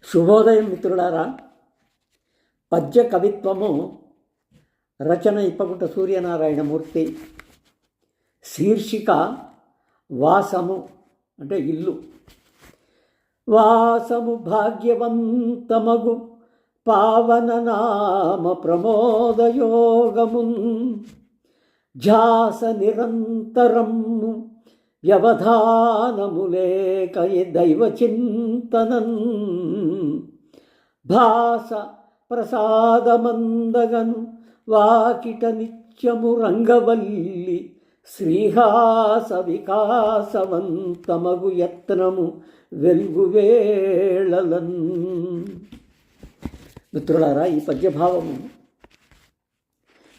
శుభోదయం మిత్రులారా. పద్య కవిత్వము రచన ఇప్పగుంట సూర్యనారాయణమూర్తి. శీర్షిక వాసము అంటే ఇల్లు. వాసము భాగ్యవంతమగు పావన నామ ప్రమోదయోగమున్ ఝాస నిరంతరము వ్యవధానములేక దైవ చింతనన్ భాస ప్రసాదమందగను వాకిట నిత్యము రంగవల్లి శ్రీహాస వికాసవంతమగు యత్నము వెల్గువేళలన్. మిత్రులారా, ఈ పద్యభావము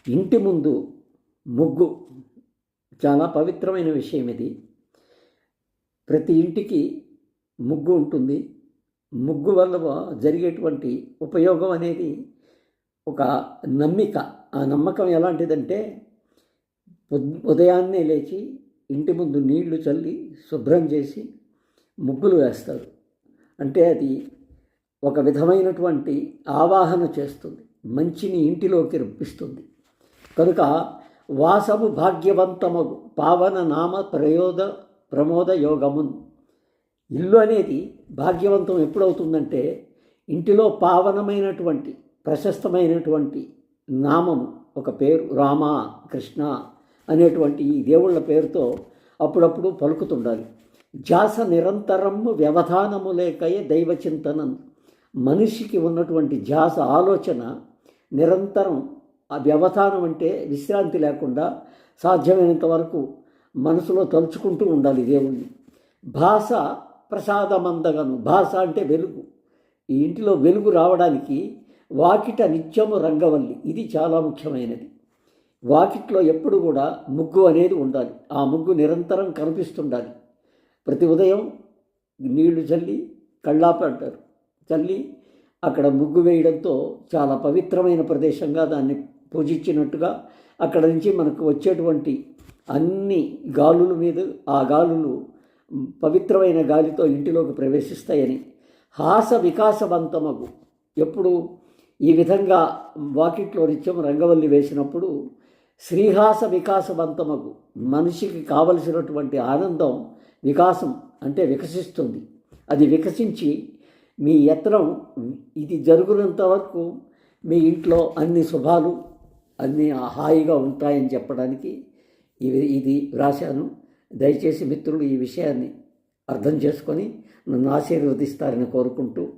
ఇంటి ముందు ముగ్గు చాలా పవిత్రమైన విషయం. ఇది ప్రతి ఇంటికి ముగ్గు ఉంటుంది. ముగ్గు వల్ల జరిగేటువంటి ఉపయోగం అనేది ఒక నమ్మిక. ఆ నమ్మకం ఎలాంటిదంటే, ఉదయాన్నే లేచి ఇంటి ముందు నీళ్లు చల్లి శుభ్రం చేసి ముగ్గులు వేస్తారు. అంటే అది ఒక విధమైనటువంటి ఆవాహన చేస్తుంది, మంచిని ఇంటిలోకి రప్పిస్తుంది. కనుక వాసము భాగ్యవంతమగు పావన నామ ప్రమోద యోగమున్. ఇల్లు అనేది భాగ్యవంతం ఎప్పుడవుతుందంటే, ఇంటిలో పావనమైనటువంటి ప్రశస్తమైనటువంటి నామము, ఒక పేరు రామ కృష్ణ అనేటువంటి ఈ దేవుళ్ళ పేరుతో అప్పుడప్పుడు పలుకుతుండాలి. ఝాస నిరంతరము వ్యవధానము లేకయే దైవ చింతనం. మనిషికి ఉన్నటువంటి ఝాస ఆలోచన నిరంతరం, ఆ వ్యవధానం అంటే విశ్రాంతి లేకుండా సాధ్యమైనంత వరకు మనసులో తలుచుకుంటూ ఉండాలి దేవుణ్ణి. భాష ప్రసాదమందగను. భాష అంటే వెలుగు. ఈ ఇంటిలో వెలుగు రావడానికి వాకిట నిత్యము రంగవల్లి, ఇది చాలా ముఖ్యమైనది. వాకిట్లో ఎప్పుడు కూడా ముగ్గు అనేది ఉండాలి. ఆ ముగ్గు నిరంతరం కనిపిస్తుండాలి. ప్రతి ఉదయం నీళ్లు చల్లి కళ్ళాపి అంటారు, చల్లి అక్కడ ముగ్గు వేయడంతో చాలా పవిత్రమైన ప్రదేశంగా దాన్ని పూజించినట్టుగా, అక్కడ నుంచి మనకు వచ్చేటువంటి అన్ని గాలుల మీద ఆ గాలులు పవిత్రమైన గాలితో ఇంటిలోకి ప్రవేశిస్తాయని. హాస వికాసవంతమగు. ఎప్పుడు ఈ విధంగా వాకిట్లో నిత్యం రంగవల్లి వేసినప్పుడు శ్రీహాస వికాసవంతమగు, మనిషికి కావలసినటువంటి ఆనందం వికాసం అంటే వికసిస్తుంది. అది వికసించి మీ యత్నం ఇది జరుగునంత వరకు మీ ఇంట్లో అన్ని శుభాలు అన్నీ హాయిగా ఉంటాయని చెప్పడానికి ఇది వ్రాశాను. దయచేసి మిత్రులు ఈ విషయాన్ని అర్థం చేసుకొని నన్ను ఆశీర్వదిస్తారని కోరుకుంటూ